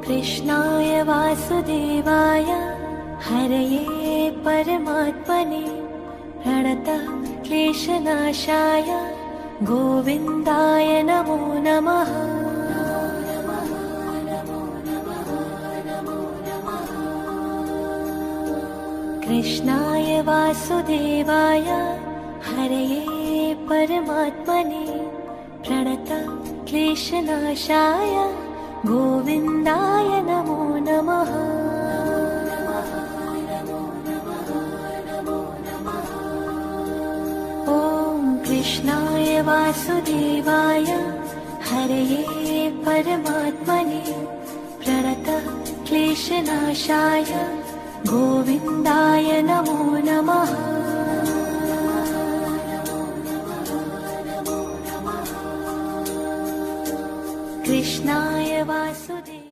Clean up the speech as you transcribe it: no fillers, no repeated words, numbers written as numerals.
कृष्णाय वासुदेवाय हरये परमात्मने प्रणतः क्लेशनाशाय गोविन्दाय नमो नमः। कृष्णाय वासुदेवाय हरये परमात्मने प्रणतः क्लेशनाशाय गोविन्दाय नमो नमः। ॐ कृष्णाय वासुदेवाय हरये परमात्मने प्रणतः क्लेशनाशाय गोविन्दाय नमो नमः। कृष्णाय वासुदेवाय